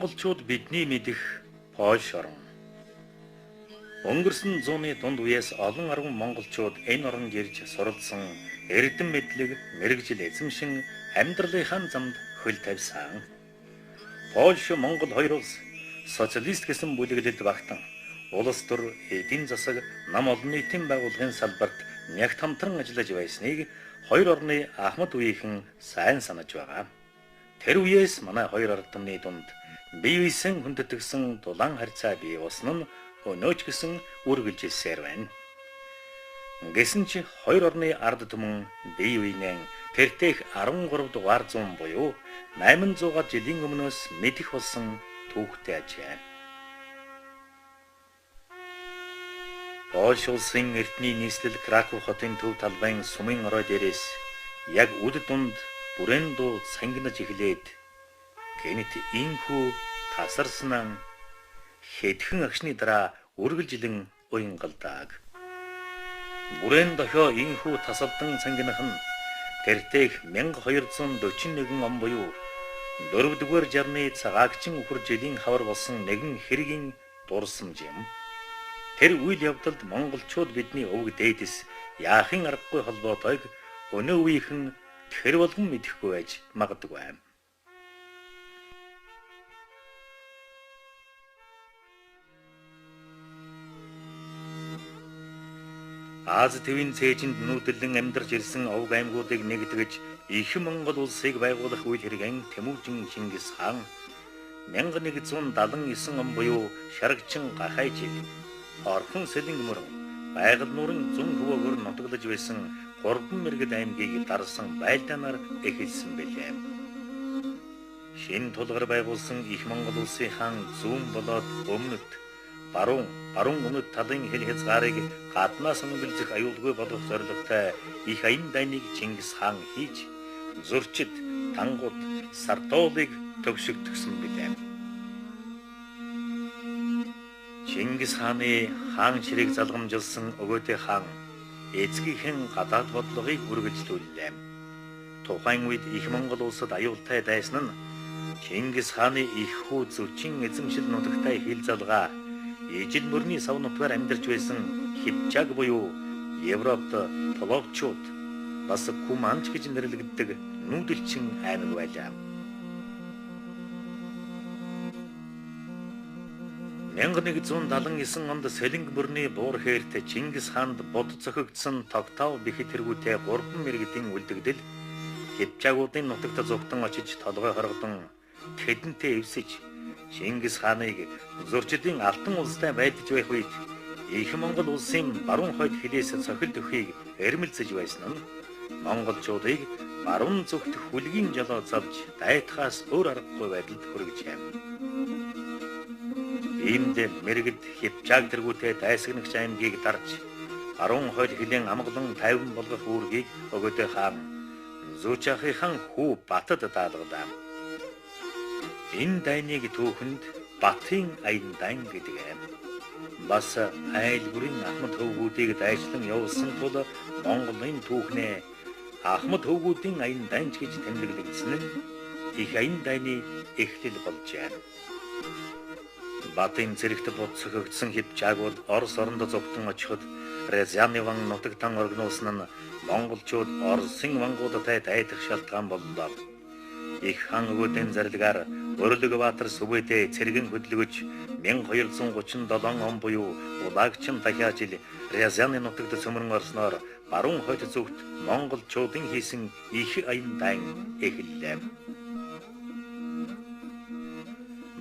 Монголчууд бидний мэдэх Польш орн. Өнгөрсөн зууны дунд үеэс олон арван монголчууд энэ оронд ирж суралцсан эрдэм мэдлэг, мэрэгжил эзэмшин амьдралынхаа замд хөл тавьсан. Польш, Монгол хоёр улс социалист гэсэн бүлэглэлд багтан улс төр эдийн засаг, нам олон нийтийн байгууллагын салбарт нягт хамтран ажиллаж байсныг хоёр орны ахмад үеийнхэн сайн санаж байгаа. Тэр үеэс манай хоёр ард түмний дунд бие биесийн хүндэтгсэн дулаан харьцаа бий болсон нь өнөөч гэсэн үргэлж ирсээр байна. Гэсэн чи хоёр орны ард түмэн бие биенээ тэртех 13 дугаар зуун буюу 800 жилийн өмнөөс мэдэх болсон түүхтэй ажээ. Польш улсын эртний нийслэл Краков хотын төв талбайн сумын орой дээрээс яг үд дунд бүрээн дуу сангинаж эхлээд гэнэт инхүү тасарснан хэдхэн агшны дараа үргэлжлэн уянгалдааг. Бүрээн дохио инхүү тасалдан сангинах нь тэртех 1241 он буюу 4-р жарны цагаагчин үхэр жилийн хавар болсон нэгэн хэргийн дурсамж юм. Тэр үйл явдалд монголчууд бидний өвөг дээдэс яахын аргагүй холбоотойг өнөө үеийнхэн тэр болгон мэдэхгүй байж магадгүй юм. Аз твийн цээжинд нүүдэлэн амьдарч ирсэн овг аймагуудыг нэгтгэж их Монгол улсыг байгуулах үйл хэрэгэн Тэмүүжин Чингис хаан 1179 он буюу Шарагчин гахай жил Орхон Сэлэнг мөрөн байгаль нуурын зүүн хөвөөгөр нутаглаж байсан 3 мэргэд аймгийг дарсан байлдаанаар эхэлсэн байлээ. Шинэ тулгар байгуулсан их Монгол улсын хаан зүүн болоод өмнөд баруун өмнөд талын хэл хязгаарыг гаднаас өнгөлзөх аюулгүй болох зорилготой их аян дайныг Чингис хаан хийж зөрчид, тангууд, сардуулыг төгсгдсөн билээ. Чингис хааны хаан ширийг залгамжилсан өгөөтэй хаан эцгийнхэн гадаад бодлогыг үргэлжлүүллээ. Тухайн үед их Монгол улсад аюултай дайсан нь Чингис хааны их хүү зүчин эзэмшил нутагтай хил залгаа ижил мөрний сав нутгаар амьдарч байсан Хипчаг буюу Европт Половчууд бас Куманч гэж нэрлэгддэг нүүдэлчин аймаг байлаа. 1179 онд Сэлэнг мөрний буур хээрт Чингис хаанд бод зохигдсон тогтоов бэхэд тэргүүтэй 3 мэргэдийн үлдэгдэл Хипчагуудын нутагт зугтан очиж толгой хоргодон тэдэнтэй эвсэж Чингис хааныг зөрчидийн алтан улстай байдж байх үед их Монгол улсын баруун хойд хилээс цохилт өхийг эрмэлзэж байсан нь монголчуудыг баруун зүгт хүлгийн жолоо завж дайтахаас өөр аргагүй байдалд хүргэжээ. Иймд мэргэд Хипчаг тэргүүтэй дайсагнагч аймгийг дарж баруун хойд хилийн амгалан 50 болгох үүргийг өгөөтэй хаан Зүүчахын хүү Батад даалгадаа. Энэ дайныг түүхэнд Батын аян дайн гэдэг юм. Бас айл бүрийн ахмад хөвгүүдийг дайчлан явуулсан тул Монголын түүхнээ ахмад хөвгүүдийн аян дайнч гэж тэмдэглэгдсэн нь их аян дайны эхлэл болжээ. Батын зэрэгт буцсогдсон Хипчагууд Орос оронд зогтон очиход Рязаны ван нутагтан оргнуулсан нь монголчууд Оросын вангуудтай дайдах шалтгаан боллоо. Их хаан өгөөдийн зарилгаар Өрлөгбаатар сүбэдэ цэргэн хөдөлгөж 1237 он буюу Улагчин дахиад жил Рязаны нутагт цөмрөн орсноор баруун хойд зүгт монголчуудын хийсэн их аян дайн эхэллээ.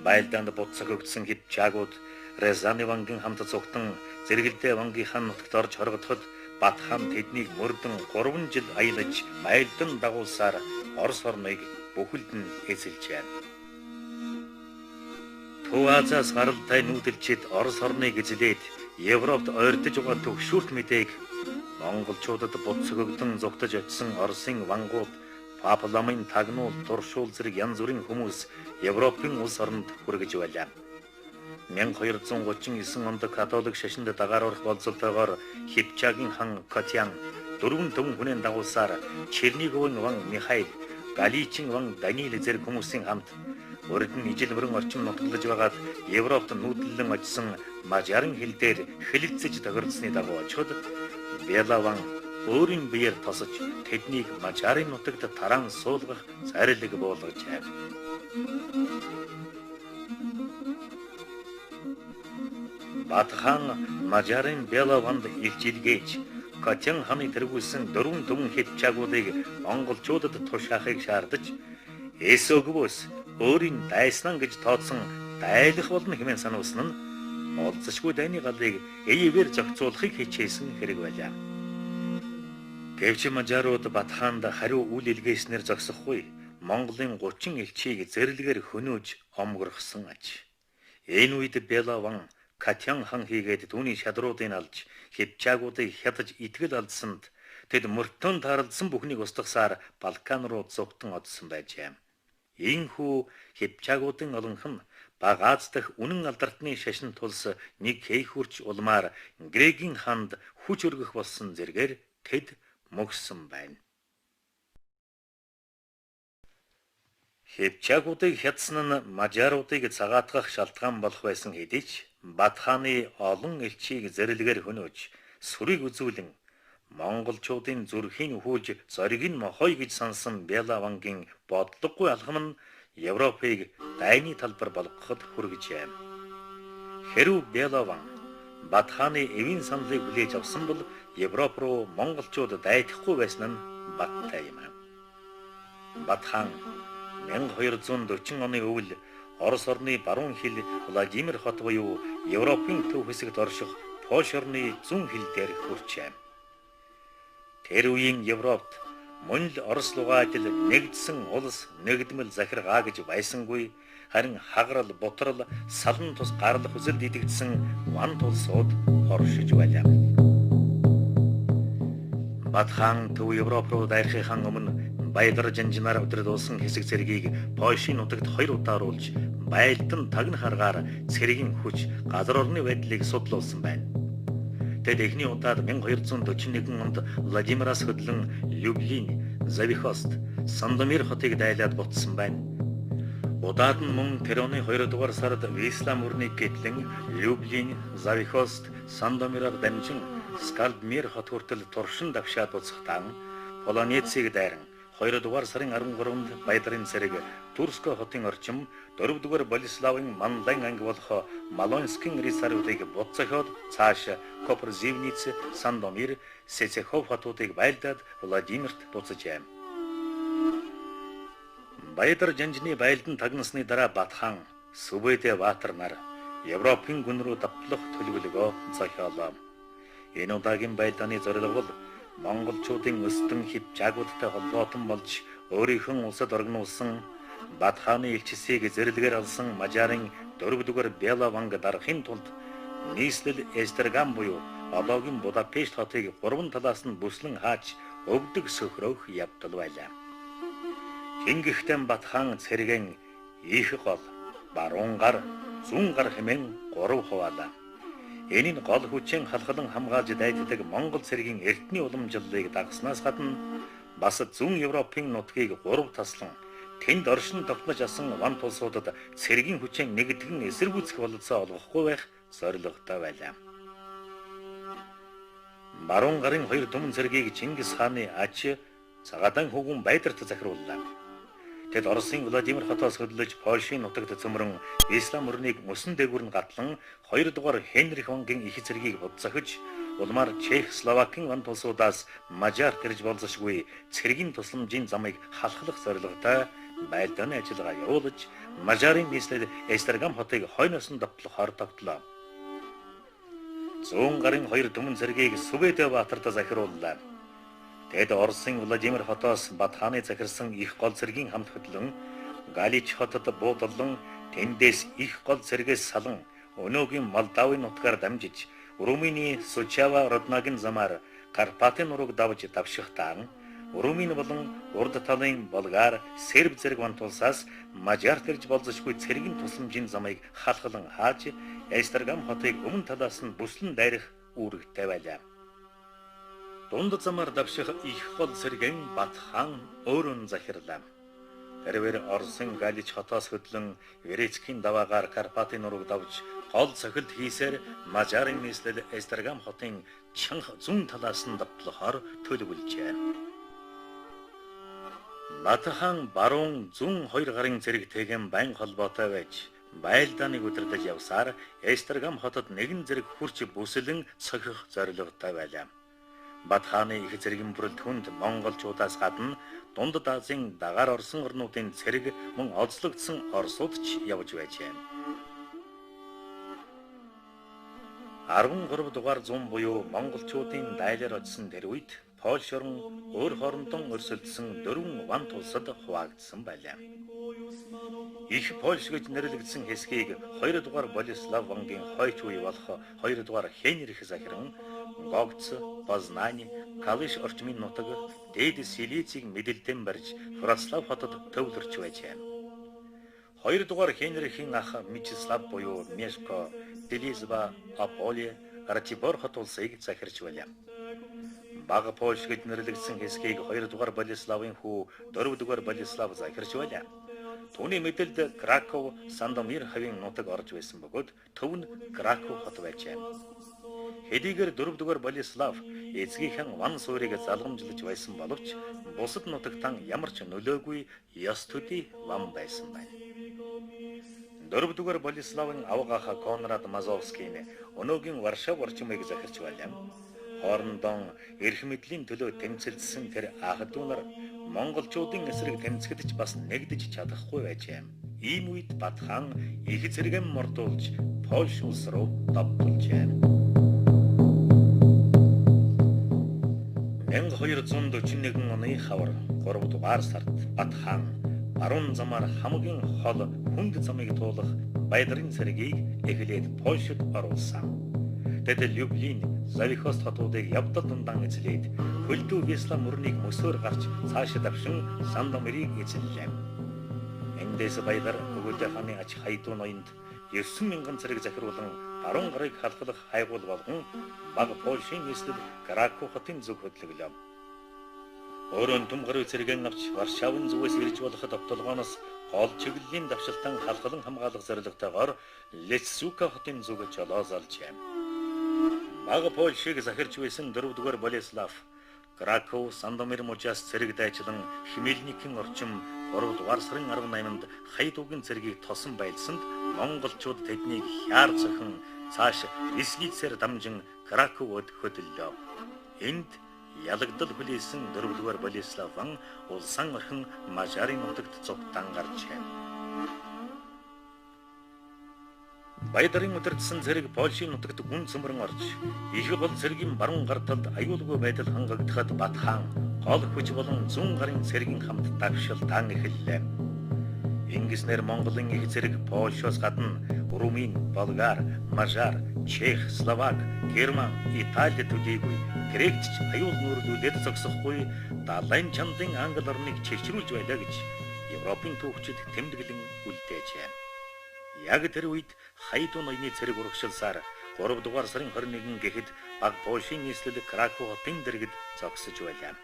Байлдаанд буцсогдсон Хипчагууд Рязаны вангийн хамт зугтан зэрэгэлдээ вангийнхаа нутагт орж хоргодоход Бат хаан тэднийг мөрдөн 3 жил аялаж байлдан дагуулсаар Орос орныг бүхэлд нь эзэлжээ. Төв Азиас гаралтай нүүдэлчид Орос орныг эзлээд Европт ойртож байгаа төгшүүрт мэдээг монголчуудад буцсогдсон зугтаж очисон Оросын вангууд Папаламын тагнуул туршуул зэрэг янз бүрийн хүмүүс Европын улс оронд хүргэж байлаа. 1239 онд католик шашинд дагаар орох болцолтойгоор Хипчагийн хан Котян 4 хүнээ дагуулсаар Черниговын ван Михаил, Галичин ван Даниил зэрэг хүмүүсийн хамт Урд нь ижил мөрөн орчим нутаглаж байгаад Европт нүүдлэн очсон мажарын хил дээр хэлэлцэж тохиролцсны дагуу очиход Белаван өөрийн биеэр тосож тэднийг мажарын нутагт тараан суулгах зарлиг буулгажээ. Батхан мажарын Белаванд илчилгээж Катян ханы тэргүүлсэн дөрвөн түмэн хипчаагуудыг монголчуудад тушаахыг шаардаж Эсогвос өөрийн дайснан гэж тооцсон дайлах болно хэмээн сануулсан нь олзошгүй дайны галыг эевээр зохицуулахыг хичээсэн хэрэг байлаа. Гэвч мажарууд Батханд хариу үйл илгээснээр зогсохгүй Монголын 30 элчийг зэрлэгээр хөнөөж омгорхсон аж. Энэ үед Белаван Катян хан хийгээд түүний шадруудыг алж хипчаагуудыг хятаж итгэл алдсанд тэд мөртөн таарлсан бүхнийг устгасаар Балкан руу зугтан одсон байжээ. Ийхүү хипчаагуудын олонх нь Багааз дахь үнэн алдартны шашин тулс нэг хейхүрч улмаар Грегийн ханд хүч өргөх болсон зэргээр тэд мөгсөн байна. Хипчаагуудыг хятсан нь мажаруудыг цагаатгах шалтгаан болох байсан хэдий ч Батханы олон элчийг зэрлэгээр хөнөөж сүрийг үзүүлэн монголчуудын зүрхийн хүүлж зориг нь мохой гэж сансан Белавангийн бодлогогүй алхам нь Европыг дайны талбар болгоход хүргэжээ. Хэрв Белаван Батханы эвийн саналыг хүлээж авсан бол Европ руу монголчууд дайдахгүй байсан нь баттай юм. Батхан 1240 оны өвөл Орос орны баруун хил Владимир хот буюу Европын төв хэсэгт орших Польш орны зүүн хил дээр хүрчээ. Тэр үеийн Европт мөн л Орос лугаа адил нэгдсэн улс нэгдмэл захиргаа гэж байсангүй харин хагарал бутрал салан тус гарлах үзэлд идэгдсэн ван тулсууд оршиж байлаа. Батхан төв Европ руу дайрахын өмнө Баядар жанжинаар өдрөдүүлсэн хэсэг зэргийг Польшийн нутагт 2 удаа оруулж байлдан тагна харгаар цэргийн хүч газар орны байдлыг судлуулсан байна. Тэд эхний удаад 1241 онд Владимираас хөдлөн Люблин, Завихост, Сандомир хотыг дайлаад буцсан байна. Удаад нь мөн тэр оны 2 дугаар сард Вислам өрнийг гэтлэн Люблин, Завихост, Сандомираар дамжин Скалдмир хот хүртэл туршин давшаад буцахтаа Полонецийг дайран 2 дугаар сарын 13-нд Баядрын цэрэг Турско хотын орчим 4 дугаар Болеславын Мандан анги болох Малонскийн рисаруудыг буцаход цааш Копрзивниц, Сандомир, Сецехов хотуудыг байлдаад Владимирт буцажээ. Баядар жанжны байлдан тагнасны дараа Батхан Сүбэдэ Баатар нар Европын гүн рүү давтлах төлөвлөгөө зохиолоо. Энэ удаагийн байлдааны зорилго бол монголчуудын өстөн хипчаагуудтай холбоотон болж өөрийнхөө улсад оргинуулсан Батханы элчисийг зэрлэгээр алсан мажарын 4 дугаар Белаванг дарахын тулд нийслэл Эстергам буюу одоогийн Будапешт хотыг 3 талаас нь бүслэн хааж өвдөг сөхрөөх явдал байлаа. Ингэхдээ Батхан цэргэн их гол, баруун гар, зүүн гар хэмээн 3 хуваалаа. Энэ нь гол хүчийн халхалан хамгаалж дайддаг Монгол цэргийн эртний уламжлалыг дагснаас гадна бас зүүн Европын нутгийг 3 таслан тэнд оршин тогтнож асан ван тулсуудад цэргийн хүчийн нэгдгэн эсэргүүцэх бололцоо олгохгүй байх зорилготой байлаа. Баруун гарын 2 түмэн цэргийг Чингис хааны аж цагаатан хөвгүн Баядарт захирууллаа. Тэд Оросын Владимир хотоос хөдлөж Польшийн нутагт цөмрөн Ислам өрнийг мөсөн дээгүүр нь гатлан 2 дугаар Хенрих онгийн их цэргийг бодсохиж улмаар Чех, Словакийн ван тулсуудаас мажар гэрж болзошгүй цэргийн тусламжийн замыг халахлах зорилготой байлдааны ажиллагаа явуулж мажарын нийслэл Эстергам хотыг хойноос нь давтлахаар тогтлоо. Зүүн гарын 2 түмэн цэргийг Сүбэдэ Баатарт захирууллаа. Тэд Оросын Владимир хотоос Батханы захирсан их гол цэргийн хамт хөдлөн Галич хотод буудаллан тэндээс их гол цэргээс салан өнөөгийн Молдавын нутгаар дамжиж Румыны Сучава Роднагийн замаар Карпатын нурууг давж давшихтаа Румын болон урд талын Болгар, Серб зэрэг ван тулсаас мажар тэрж болзошгүй цэргийн тусламжийн замыг халахлан хааж Эстергам хотыг өмнө талаас нь бүслэн дайрах үүрэгтэй байлаа. Дунд замаар давших их гол цэргэн Батхан өөрөн захирлаа. Тэрээр Оросын Галич хотоос хөдлөн Верецкийн даваагаар Карпатын нурууг давж гол цохилт хийсээр Мажарын нийслэл Эстергам хотын чанга зүүн талаас нь давтлахаар төлөвлөжээ. Батхан баруун зүүн хоёр гарын зэрэгтэйгэн байн холбоотой байж байлдааныг удирдах явсаар Эстергам хотод нэгэн зэрэг хурч бүсэлэн цохих зорилготой байлаа. Батханы их зэргийн бүрэлд хүнд монголчуудаас гадна Дундад Азийн дагаар орсон орнуудын цэрэг мөн онцлогдсон Оросууд ч явж байжээ. 13 дугаар зуун буюу монголчуудын дайлаар очсон тэр үед Польш орн өөр хоорондон өрсөлдсөн 4 ван улсад хуваагдсан байлаа. Их Польш гэж нэрлэгдсэн хэсгийг 2 дугаар Болеслав вангийн хойч үе болох 2 дугаар Хенрих захиран Гогц, Познань, Калыш орчмын нутаг дээд Силицийг мэдэлдэн барьж Вроцлав хотод төвлөрч байжээ. 2 дугаар Хенрихийн ах Мечислав буюу Мешко, Делизба, Аполе, Ратибор хот улсыг захирч байлаа. Бага Польш гэж нэрлэгдсэн хэсгийг 2 дугаар Болеславын хүү 4 дугаар Болеслав захирч байлаа. Түүний мэдэлд Краков, Сандомир хавийн нутаг орж байсан бөгөөд төв нь Краков хот байжээ. Хэдийгээр 4 дугаар Болеслав эцгийнхэн ван суурийг залгамжлаж байсан боловч бусад нутагтан ямар ч нөлөөгүй ёс төдий ван байсан байна. 4 дугаар Болеславын авгааха Конрад Мазовскийн өнөөгийн Варшав орчмыг захирч байлаа. Хоорондон эрх мэдлийн төлөө тэмцэлсэн тэр ах дүү нар монголчуудын эсрэг тэмцэхдэж бас нэгдэж чадахгүй байжээ. Ийм үед Батхан их зэрэгэм мордуулж Польш улс руу давталжээ. 1241 оны хавар 3 дугаар сард Батхан баруун замаар хамгийн хол хүнд замыг туулах Баядрын цэргийг эхлээд Польшид оруулсан. Тэд Люблин, Завихост хотуудыг явдал дундаан эзлээд хөлдөө Весла мөрнийг мөсөөр гарч цаашид давшин Сандомирыг эзэллээ. Эндээс Баядар өгөөдөө хааны ач хайдуу ноёнд 9,000 цэрэг захируулан баруун гарыг халахлах хайгуул болгон баг Польшийн нийслэл Краков хотын зүг хөдлөглөө. Өөрөнд түм гаруй цэрэгэн авч Варшавын зүгээс ирж болох довтолгооноос гол чиглэлийн давшилтан халахлан хамгаалах зорилготойгоор Лесцука хотын зүг жолоозолжээ. Бага Польшийг захирч байсан 4 дугаар Болеслав, Краков, Сандомир мужаас цэрэг дайчлан Хмельникийн орчим 3 дугаар сарын 18-нд Хайдуугийн цэргийг тосон байлсанд монголчууд тэднийг хяар зохин цааш Рисгицээр дамжин Краковод хөдлөлөө. Энд ялагдал хүлээсэн 4 дугаар Болеслав ван улсан орхин Мажарын нутагт зугтан гарчээ. Баядрын удирдсан цэрэг Польшийн нутагт гүн цөмрөн орж, их бол цэргийн баруун гар талд аюулгүй байдал хангагдахад Батхан гол хүч болон зүүн гарын цэргийн хамт давшилтан эхэллээ. Ингэснээр Монголын их цэрэг Польшоос гадна Румын, Болгар, Мажар, Чех, Словак, Герман, Итали төдийгүй грекч аюул нүүрлүүлээд зогсохгүй далайн чандын англи орныг чигчрүүлж байлаа гэж Европын түүхчид тэмдэглэн үлдээжээ. Яг тэр үед Хайдуу ноёны цэрэг урагшилсаар 3 дугаар сарын 21 гэхэд баг Польшийн нийслэл Краков хотын дэргэд зогсож байлаа.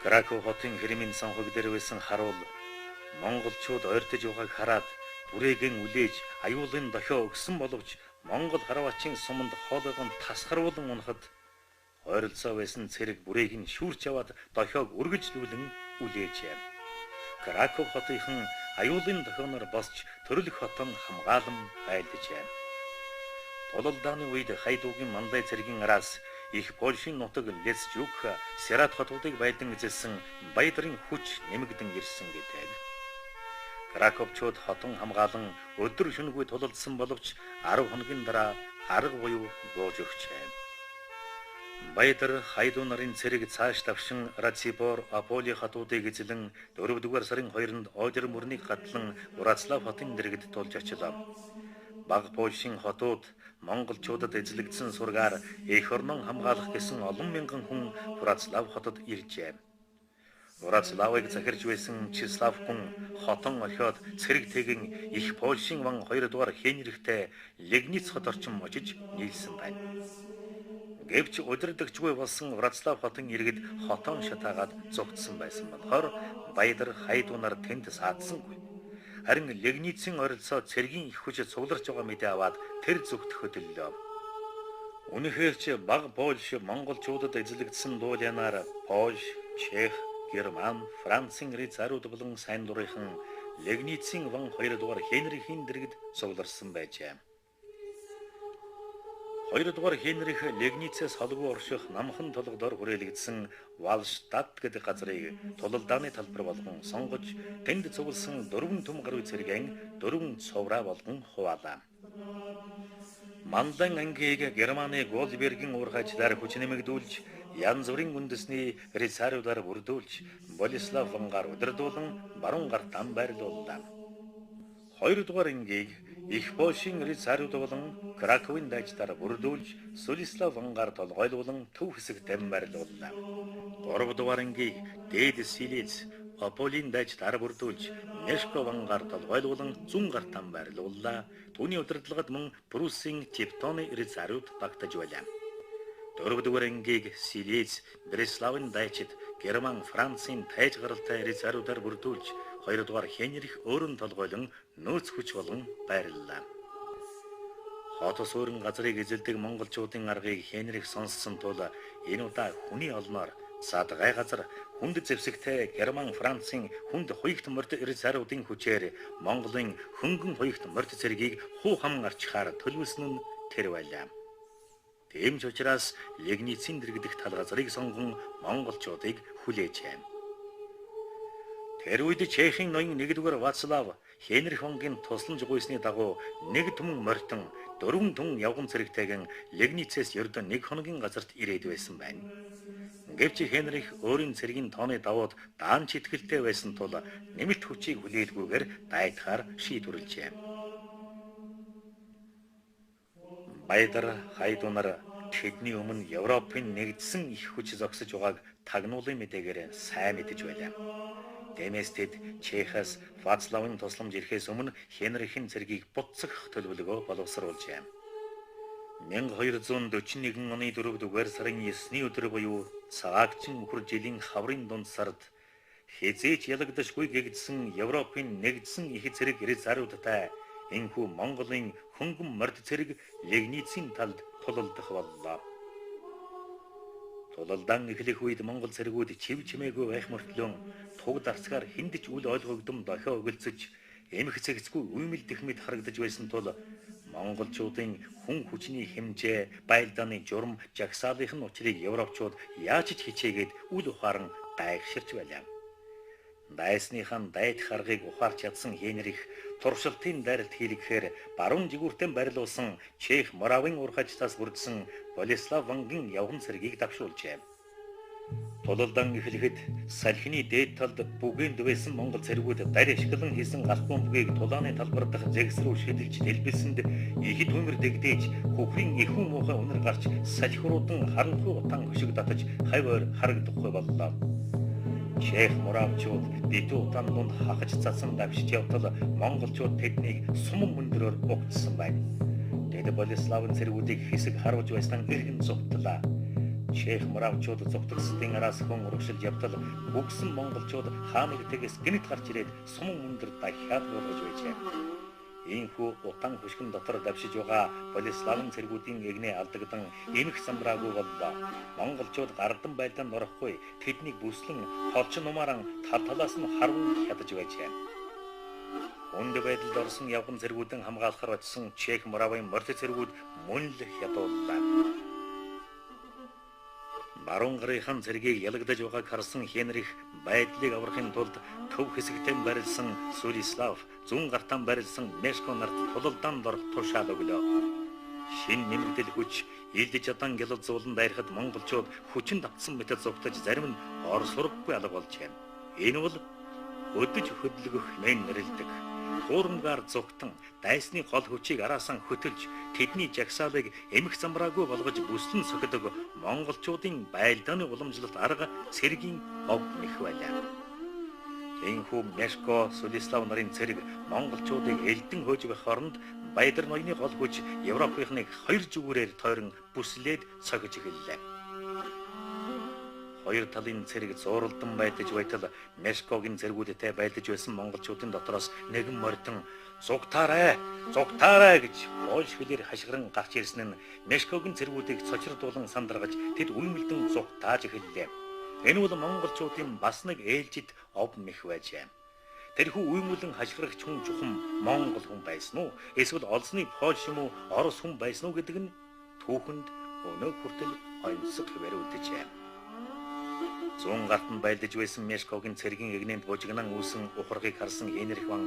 Краков хотын хэрмийн санхуг дээр байсан харуул монголчууд ойртож байгааг хараад бүрээгийн үлээж аюулын дохио өгсөн боловч монгол хараваачийн суманд хоолойгон тасгаруулан унахад ойролцоо байсан цэрэг бүрээг нь шүүрч аваад дохиог үргэлжлүүлэн үлээжээ. Краков хотынхан аюулын дохионоор босч төрөлх хотон хамгаалan байлжээ. Тулалдааны үед Хайдуугийн мандай цэргийн араас их Польшийн нутаг Лесцук, Сарат хотуудыг байдан эзэлсэн Баядрын хүч нэмэгдэн ирсэн гэдэг. Краковчууд хотон хамгаалan өдөр шөнөгүй тулалдсан боловч 10 хоногийн дараа арга буюу бууж өгчээ. Баядар Хайдуу нарын цэрэг цааш давшин Ратибор, Аполи хотуудыг эзлэн 4 дугаар сарын 2-нд Одер мөрнийг гатлан Вроцлав хотын дэргэд тулж очлоо. Баг Польшийн хотууд монголчуудад эзлэгдсэн сургаар эх орнон хамгаалах гэсэн олон мянган хүн Вроцлав хотод иржээ. Вроцлавыг захирч байсан Числав хүн хотон орхиод цэрэг тэгэн их Польшийн ван 2 дугаар Хенрихтэй Легниц хот орчим очиж нийлсэн байна. Гэвч удирдагчгүй болсон Врацлав хотын иргэд хотоон шатаагаад зогтсон байсан болохоор Баядар хайдуунаар тэнд саадсангүй. Харин Легницийн оролцоо цэргийн их хүч цугларч байгаа мэдээ аваад тэр зүгт хөдөллөө. Үнэхээр ч баг Польш монголчуудад эзлэгдсэн дуулианаар Польш, Чех, Герман, Францын рицарууд болон сайн дурынхан Легницийн ван 2 дугаар Хенрихийн дэргэд цугларсан байжээ. 2 дугаар Хенрих Легницээс холгүй орших намхан толгодоор хүрээлэгдсэн Валштадт гэдэг газрыг тулалдааны талбар болгон сонгож тэнд цугласан 4 түм гаруй цэргийн 4 цувраа болгон хуваалаа. Мандан ангийг Германы Голдбергийн уурхайчлаар хүч нэмэгдүүлж янз бүрийн үндэсний рицаруудаар бүрдүүлж Болеслав вангаар удирдуулан баруун гарт ам байрлууллаа. 2 дугаар ангийг их Польшийн рицарууд болон Краковын дайчдаар бүрдүүлж Солислав вангаар толгойлуулан төв хэсэгт ам байрлууллаа. 3 дугаар ангийг дээд Силез Аполлин дайчдаар бүрдүүлж Мешко вангаар толгойлуулан зүүн гарт ам байрлууллаа. Түүний удирдлагад мөн Пруссийн Тевтоны рицарууд багтаж байлаа. 4 дугаар ангийг Силез Бреславын дайчид Герман, Францын тайж гаралтай рицаруудаар бүрдүүлж 2 дугаар Хенрих өөрөн толгойлон нөөц хүч болгон байрлалаа. Хот суурин газрыг эзэлдэг монголчуудын аргыг Хенрих сонссон тул энэ удаа хүний олноор садгай газар хүнд зэвсэгтэй Герман, Францын хүнд хуйгт морд рицаруудын хүчээр Монголын хөнгөн хуйгт морд цэргийг хуу хам арчхаар төлөвлөсөн нь тэр байлаа. Тийм ч учраас Легницийн дэргэдэх тал газрыг сонгон монголчуудыг хүлээжээ. Тэр үед Чехийн ноён 1-р Вацлав Хенрих вангийн тусламж гуйсны дагуу 1 түмэн морьтон 4 түн явган цэрэгтэйгэн Легницээс ердөө 1 хоногийн газарт ирээд байсан байна. Гэвч Хенрих өөрийн цэргийн тооны давууд даан читгэлтэй байсан тул нэмэлт хүчийг хүлээлгүйгээр дайдахаар шийдвэрлэжээ. Баядар хайдуунаар тэдний өмнө Европын нэгдсэн их хүч зогсож байгааг тагнуулын мэдээгээр сайн мэдэж байлаа. Тиймээс тэд Чехаас Вацлавын тусламж ирэхээс өмнө Хенрихийн цэргийг буцсах төлөвлөгөө боловсруулжээ. 1241 оны 4 дугаар сарын 9-ний өдөр буюу цагаагчин өхөр жилийн хаврын дунд сард хязээч ялагдашгүй гэгдсэн Европын нэгдсэн их цэрэг рицаруудтай энхүү Монголын хөнгөн морд цэрэг Легницийн талд тулалдах боллоо. Тулалдаан эхлэх үед Монгол цэргүүд чив чимээгүй байх мөртлөө туг дарцгаар хиндэж үл ойлгогдсон дохио өгөлцөж эмх цэгцгүй үймэлдэх мэт харагдаж байсан тул монголчуудын хүн хүчний хэмжээ, байлдааны журам, жагсаалынх нь учрыг европчууд яаж ч хичээгээд үл ухаан гайхширч байлаа. Дайсныхан дайдах аргыг ухаарч чадсан Хенрих туршилтын дайралт хийлгэхээр баруун жигүүртэн барилуулсан Чех Моравын урхачтаас бүрдсэн Болеслав вангийн явган цэргийг давшуулжээ. Тулалдан эхлэхэд салхины дээд талд бүгэнд байсан монгол цэргүүд дарь ашиглан хийсэн галбуун бүгийг тулааны талбар дахь зэгс рүү шидэлж дэлбэлсэнд ихэд хүмэр дэгдээж хөхрийн ихүүн муухай үнэр гарч салхируудан харанхуй утаан хөшиг татаж хавьор харагдахгүй боллоо. Чех Моравчууд битүү утаан дунд хахаж цацсан давшиж явтал монголчууд тэднийг суман мөндрөөр угтсан байна. Тэд Болеславын цэргүүдийг хэсэг харуулж байсан эргэн зугтлаа. Чех Моравчууд зугтгсдын араас хүн урагшилж явтал үгсэн монголчууд хааны гэтэгээс гинт гарч ирээд суман мөндөр дахиад болгож байжээ. Ийхүү утаан хөшгөн дотор давшиж байгаа Болеславын цэргүүдийн эгнээ алдагдан эмх самбраагүй боллоо. Монголчууд гардан байлдаанд орохгүй тэднийг бүслэн холчин нумааран тал талаас нь харван хядаж байжээ. Үнд байдалд орсон явган цэргүүдэн хамгаалахар очсон Чех Моравын морд цэргүүд мөн л хядууллаа. Баруун гарын цэргийг ялагдаж байгааг харсан Хенрих байдлыг аврахын тулд төв хэсэгтэн барилсан Солислав, зүүн гартан барилсан Мешко нарт тулалдаанд орох тушаал өглөө. Шин нэмэгдэл хүч илдэж чадан гялал зуулан дайрахад монголчууд хүчин давтсан мэтэд зугтаж зарим нь ор сургахгүй алга болжээ. Энэ бол өдөж хөдлөгөх мэн нэрэлдэг. Хуурамгаар зугтан дайсны гол хүчийг араасан хөтөлж тэдний жагсаалыг эмх замраагүй болгож бүслэн сохидог монголчуудын байлдааны уламжлалт арга цэргийн ов нэх байлаа. Энэхүү Мешко, Сулислав нарын цэрэг монголчуудыг элдэн хөөж байх оронд Баядар ноёны гол хүч Европынхныг хоёр зүгүүрээр тойрон бүслээд цохиж эхэллээ. Хоёр талын цэрэг зууралдан байлдаж байтал Мешкогийн цэргүүдтэй байлдаж байсан монголчуудын дотроос нэгэн мордон "Зугтаарай! Зугтаарай" гэж польш хэлээр хашгиран гарч ирсэн нь Мешкогийн цэргүүдийг цочрдуулан сандаргаж тэд үймэлдэн зугтааж эхэллээ. Энэ бол монголчуудын бас нэг ээлжид ов мэх байжээ. Тэрхүү үймүүлэн хашгирагч хүн чухам монгол хүн байсан уу? Эсвэл олсны польш юм уу, орос хүн байсан уу гэдэг нь түүхэнд өнөө хүртэл онцлог хэвээр үлдэжээ. Зүүн гарт нь байлдаж байсан Мешкогийн цэргийн эгнээнд бужигнан үүсэн ухаргыг харсан Генрих ван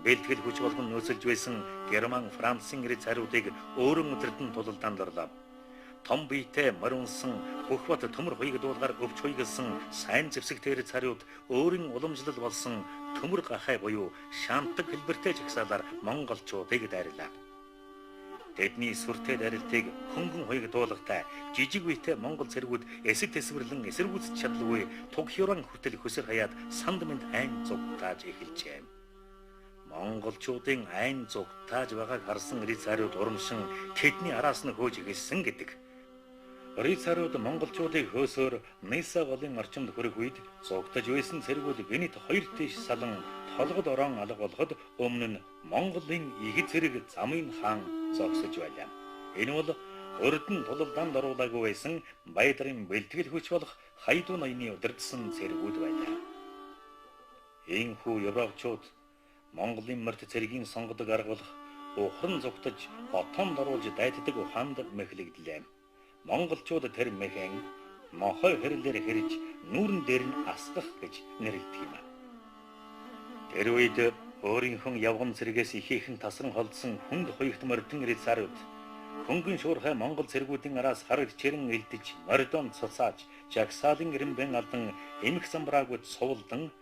бэлтгэл хүч болгон нөөцөлж байсан Герман, Францын ирээд цариудыг өөрөн өдөртөн тулалдаанд орлоо. Том биетэй моринсон бүх бат төмөр хоёрыг дуулгаар өвч хоёгсан сайн зэвсэгтэр цариуд өөрийн уламжлал болсон төмөр гахай буюу шантаг хэлбэртэй жагсаалаар монголчуудыг дайрлаа. Тэдний сүртэй дайралтыг хөнгөн хоёрыг дуулгатай жижиг биетэй монгол цэргүүд эсэг тэсвэрлэн эсэргүүцэж чадлагүй туг хёран хүртэл хөсөр хаяад санд мэнд айн зугтааж эхэлжээ. Монголчуудын айн зугтааж байгааг харсан рицариуд урамшин тэдний араас нь хөөж эхэлсэн гэдэг. Рицариуд монголчуудыг хөөсөөр Ниса голын орчимд хүрэх үед зугтаж байсан цэргүүд гэнэт хоёр тийш салан толгод орон алга болгоход өмнө нь Монголын их цэрэг Замын хаан зогсож байлаа. Энэ бол урд нь тулалдаанд оруулаагүй байсан Баядрын бэлтгэл хүч болох Хайдуу ноёны удирдсан цэргүүд байлаа. Иймхүү европчууд Монголын морд цэргийн сонгодог арга болох ухран зугтаж хотонд оруулж дайтдаг ухаанд мэхлэгдлээ. Монголчууд тэр мэхэн мохой хэрлэр хэрж нүүрэн дээр нь асгах гэж нэрлэдэг юм. Тэр үед өөрийнхөө явган цэргээс ихээхэн тасран холдсон хүнд хоёрт мордын рицариуд хөнгөн шуурхай монгол цэргүүдийн араас харагд чирэн элдэж мордон цуцааж жагсаалын ирэмбэн алдан эмх самбраагууд суулдан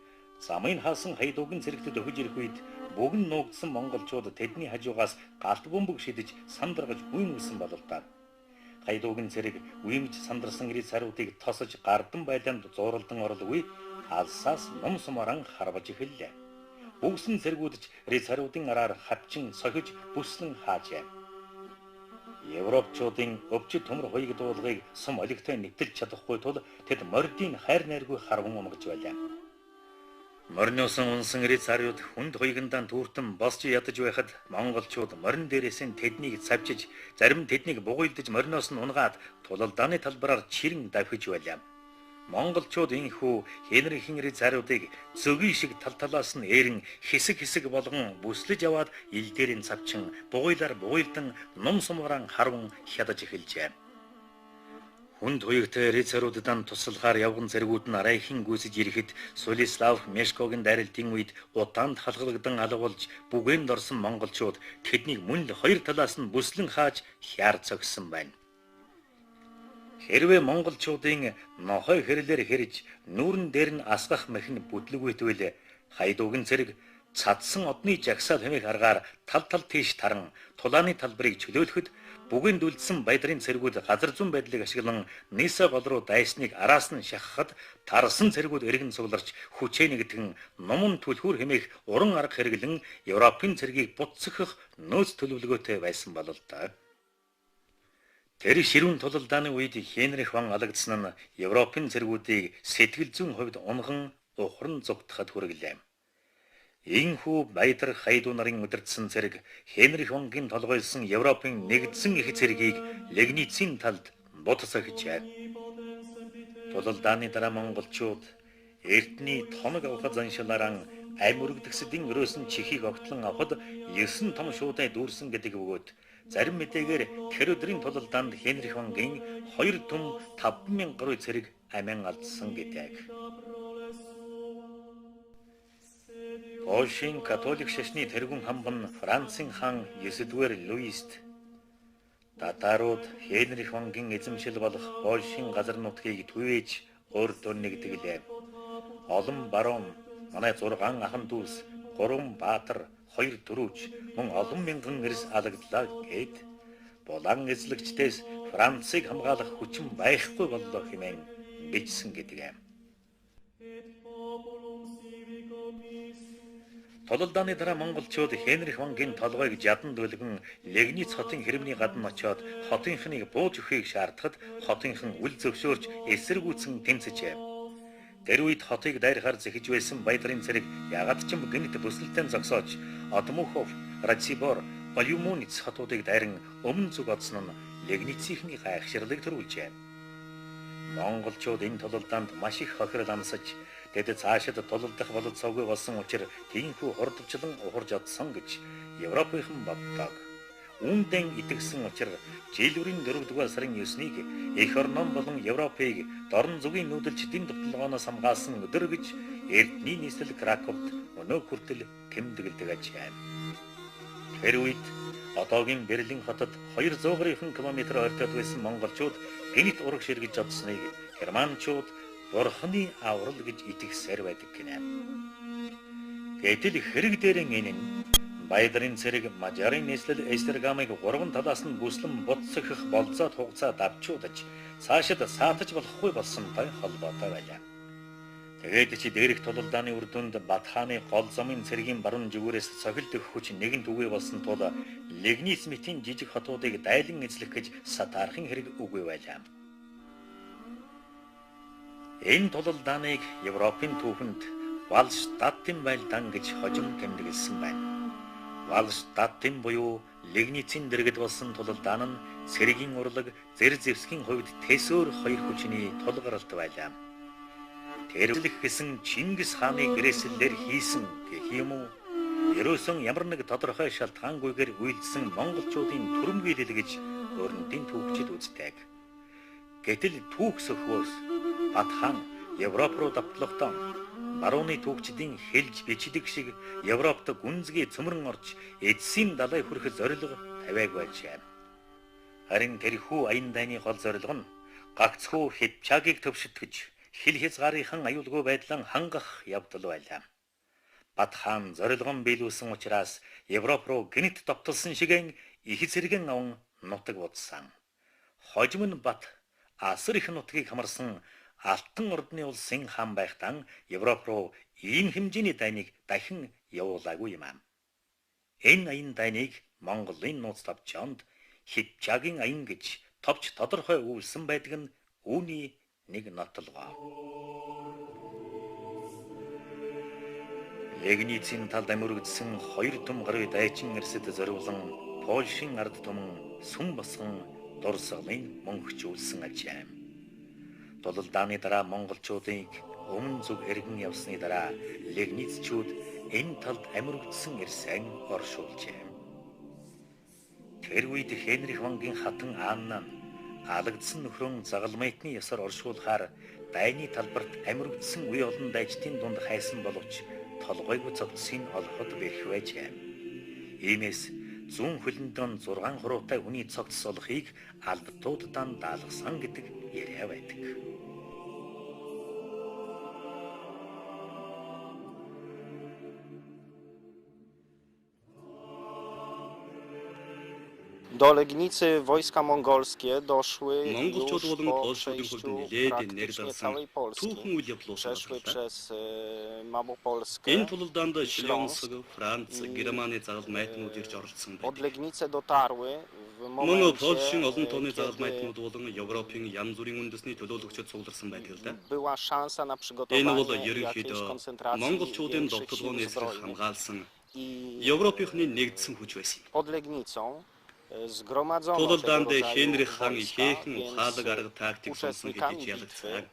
замын хаасан Хайдуугийн цэрэгтэд өгж ирэх үед бүгэн нуугдсан монголчууд тэдний хажуугаас галт бөмбөг шидэж сандаргаж үймүүлсэн бололтой. Хайдуугийн цэрэг үймж сандарсан рицариудыг тосож гардан байлаанд зууралдан орлоггүй алсаас ном сумаран харваж эхэллээ. Бүгсэн цэргүүдч рицариудын араар хавчин сохиж бүслэн хаажээ. Европчуудын өвчт төмөр хоёрыг дуулгыг сум олигтой нэвтэлж чадахгүй тул тэд мордын хайр найргүй харван умгаж байлаа. Морносон унсан рицариуд хүнд хоёргандан түүртэн босч ядаж байхад монголчууд морин дээрээс нь тэднийг цавчиж зарим тэднийг бугуйлдаж морноос нь унгаад тулалдааны талбараар чирэн давхиж байлаа. Монголчууд энэхүү Генрихийн рицариудыг зөгийн шиг тал талаас нь eerэн хэсэг хэсэг болгон бүслэж аваад ил дээрийн цавчин бугуйлаар бугуйлдан ном сумран харван хядаж эхэлжээ. Хүнд хоёртой рицариудад туслахаар явган цэргүүд нь арайхийн гүйсэж ирэхэд Сулислав Мешкогийн дайралтын үед удаанд халгалгдан алга болж бүгээнд орсон монголчууд тэднийг мөн л хоёр талаас нь бүслэн хааж хяар цогсон байна. Хэрвээ монголчуудын нохой хэрлэр хэрж нүүрэн дээр нь асгах мэхэн бүдлэгүйтгэл Хайдуугийн цэрэг цадсан одны жагсаал хэмээх аргаар тал тал тийш таран тулааны талбарыг чөлөөлөхөд бүгэнд үлдсэн Баядрын цэргүүд газар зүүн байдлыг ашиглан Ниса гол руу дайсныг араас нь шахахад тарсан цэргүүд эргэн цугларч хүчээ нэгтгэн номон түлхүүр хэмээх уран арга хэрэглэн Европын цэргийг буцсахах нөөц төлөвлөгөөтэй байсан бололтой. Тэр ширүүн тулалдааны үед Генрих ван алагдсан нь Европын цэргүүдийг сэтгэл зүйн хувьд унган ухран зугтахад хүргэлээ. Иймхүү Баядар Хайдуу нарын удирдсан цэрэг Генрих вангийн толгойлсон Европын нэгдсэн их цэргийг Легницийн талд бутсахжээ. Тулалдааны дараа монголчууд эртний тоног авах заншилаараа амь өргөдгсдийн өрөөсөн чихийг огтлон авахд 9 том шуудаа дүүрсэн гэдэг бөгөөд зарим мэдээгээр тэр өдрийн тулалдаанд Генрих вангийн 2 түм 5,000 гаруй цэрэг амиан алдсан гэдэг. Польшийн католик шашны тэргүүн хамбан Францын хаан 9-р Луист татарууд Генрих вангийн эзэмшил болох Польшийн газар нутгийг түвээж өөртөө нэгдэглээ. Олон барон, манай 6 ахан дүүс, 3 баатар, 2 төрүүч, мөн олон мянган эрс алагдлаа гэд булан эзлэгчдээс Францыг хамгаалах хүчин байхгүй боллоо хэмээн бичсэн гэдэг юм. Тулалдааны дараа монголчууд Хенрих вангийн толгойг жадан дөлгөн Легниц хотын хэрэмний гадна очиод хотынхныг бууж өгөхийг шаардахад хотынхан үл зөвшөөрч эсэргүүцэн тэмцэжээ. Тэр үед хотыг дайрахаар зэхэж байсан баядрын цэрэг ягаад ч юм гэнэт бүсэлтэн зогсоож Адмухов, Ратибор, Балюмуниц хотуудыг дайран өмнө зүг одсон нь Легницийнхний гайхширлыг төрүүлжээ. Монголчууд энэ тулалдаанд маш их хохирол амсаж тэд цаашид тулалдах бололцоогүй болсон учраас тиймхүү хурдвчлан ухарж одсон гэж Европынхан боддог. Үүндэн итгэсэн учраас жилүүрийн 4-р сарын 9-ийг эх орнон болон Европыг дорн зүгийн нүүдэлчдийн довтлогооноос хамгаалсан өдөр гэж эрдний нийслэл Краковд өнөө хүртэл тэмдэглэдэг ажээ. Тэр үед одоогийн Берлин хотод 200 км ойртоод байсан монголчууд гэнэт ураг ширгэж одсныг германчууд Бурхны аврал гэж итгэсээр байдаг гинэ. Гэтэл хэрэг дээрэн энэ нь баядрын цэрэг Мажарын нийслэл Эстергамыг 3 талаас нь бүслэн буцсахих болцоод хугацаа давчуудаж цаашид саатаж болохгүй болсонтой холбоотой байлаа. Тэгээд чи дээрх тулалдааны үр дүнд Батхааны гол замын цэргийн баруун зүгээрээс цохилдох хүч нэгэн түгээ болсон тул Легниц мэтийн жижиг хотуудыг дайлан эзлэх гэж сатаархын хэрэг үгүй байлаа. Энэ тулалдааныг Европын түүхэнд Валштадтын байлдаан гэж хожим тэмдэглэсэн байна. Валштадтын буюу Легницийн дэргэд болсон тулалдаан нь цэргийн урлаг зэр зэвсгийн хувьд тэсөөр хоёр хүчний тулгаралт байлаа. Тэрвлэх гэсэн Чингис хааны гэрээсэлээр хийсэн гэх юм уу? Ерөөсөн ямар нэг тодорхой шалтгаангүйгээр үйлдсэн монголчуудын түрэмгийлэл гэж өөрөндийн түүхчид үздэг. Гэтэл түүх сөхөөс Батхан Европ руу давтлахдаа барууны түүхчдийн хэлж бичдэг шиг Европт гүнзгий цөмрөн орж эцсийн далай хүрэх зорилго тавиаг байжээ. Харин тэрхүү аян дайны гол зорилго нь гагцхүү Хипчагийг төвшөтгөж хил хязгаарынхан аюулгүй байдлаа хангах явдал байлаа. Батхан зорилгон биелүүлсэн учраас Европ руу гэнэт довтолсон шигэн их зэрэгэн аван нутаг будсан. Хожим нь Бат асар их нутгийг хамарсан Алтан ордны улсын хаан байхдаа Европ руу ийм хэмжээний дайныг дахин явуулаагүй юм аа. Энэ аян дайныг Монголын нууц тавчонд Хипчагийн аян гэж товч тодорхой үүлсэн байдаг нь үүний нэг нотлогоо. Легницийн талд амиргдсан 2 том гарын дайчин эрсэд зориулан Польшийн ард түмэн сүм босгон дурсгалын мөнхжүүлсэн ажээ. Тулалдааны дараа монголчуудыг өмнө зүг эргэн явсны дараа Легницчүүд энэ талд амиргдсан эрсэн оршуулжээ. Тэр үед Хенрих вангийн хатан Анна алагдсан нөхрөн загалмайтны ясаар оршуулахаар дайны талбарт амиргдсан үе олон дайчдын дунд хайсан боловч толгойг цогцсыг олоход бэрх байжээ. Иймээс зүүн хөлөндөн 6 хуруутай хүний цогц олохыг албатуудаа даалгасан гэдэг яриа байдаг. Do Legnicy wojska mongolskie doszły Монголчууд już болон po Польшуудын przejściu хөлд нэлээд praktycznie нэрзарсан całej Polski. түүхэн үйл явдал Przeszły уулзсан. przez Małopolskę, Энэ тулалдаанд Шилонск, Śląsk Франц, Германы загал майтнууд ирж оролцсон pod байдаг. Legnicę dotarły w Мөн momencie, Польшийн олон тооны загал kiedy майтнууд болон Европын янз бүрийн үндэсний төлөөлөгчид суулгарсан байдаг л да. była szansa na Энэ бол przygotowanie jakiejś ерөнхийдөө koncentracji монголчуудын większych sił довтлогооны эсрэг zbrojnych. хамгаалсан I Европынхны нэгдсэн хүч байсан. pod Legnicą zgromadzono Тулалдаанд tego rodzaju Хенрих хаан wojska, ихээхэн więc ухаалаг арга тактик сонсон uczestnikami гэж bitwy ялагдсан.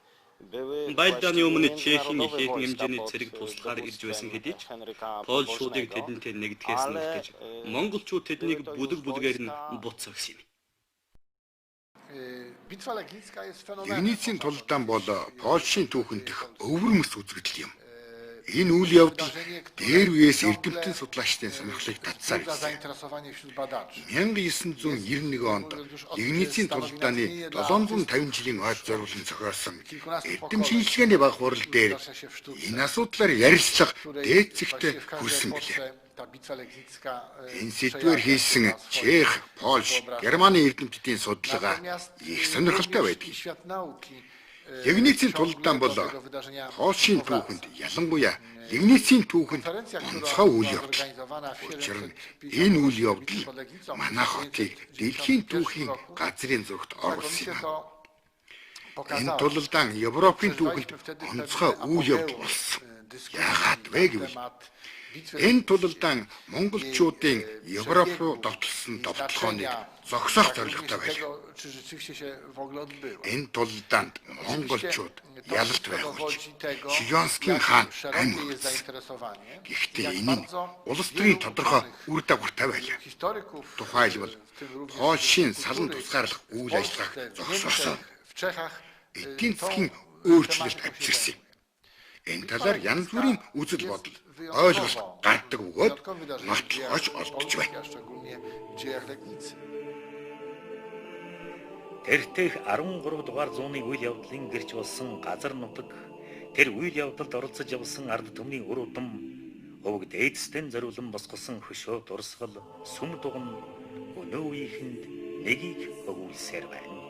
były Байлдааны өмнө Чехийн międzynarodowe ихээхэн wojska хэмжээний pod цэрэг туслахаар ирж байсан dowództwem хэдий ч Henryka Польшуудыг Pobożnego, тэдэнтэй нэгдэхээс нь ale үлдэж монголчууд тэднийг były to бүлэг już бүлгээр нь wojska буцсагсан юм. Легницийн тулалдаан бол Польшийн түүхэнд их өвөрмөс үзэгдэл юм. Энэ үйл явдал дээр үеэс эрдэмтэн судлаачдын сонирхлыг татсаар ирсэн. 1991 онд Легницийн тулалдааны 750 жилийн ойд зориулан зохиосон эрдэм шинжилгээний баг хурал дээр энэ асуудлаар ярилцлага дээцэгт хүрсэн билээ. Энэ сэдвээр хийсэн Чех, Польш, Германы эрдэмтдийн судалгаа их сонирхолтой байдаг. Ливницийн тулдаан бол Польшийн түүхэнд ялангуяа Ливницийн түүхэнд онцгой үйл явдал. Учир нь энэ үйл явдал манай хотыг дэлхийн түүхийн газрын зурагт оруулсан юм. Энэ тулдаан Европын түүхэнд онцгой үйл явдал болсон. Яагаад вэ гэвэл энэ тулдаан монголчуудын Европ руу довтлсон довтлохооныг зогсоох зорилготой байлаа. Энэ тулдаанд монголчууд ялалт байгуулж Шилонскийн хаан амь үлдсэн. Гэхдээ энэ нь улс төрийн тодорхой үр дагавартай байлаа. Тухайлбал Польшийн салан тусгаарлах үйл ажиллагааг зогсоосон. Эдийн засгийн өөрчлөлт авчирсан. Энэ талаар янз бүрийн үзэл бодол ойлголт гардаг бөгөөд нотлож олдож байна. Тэртех 13 дугаар зууны үйл явдлын гэрч болсон газар нутаг тэр үйл явдалд оролцож явсан ард түмний үр удам өвөг дээдстэн зориулан босгосон хөшөө дурсгал сүм дуган өнөө үеийнхэнд нэгийг өгүүлсээр байна.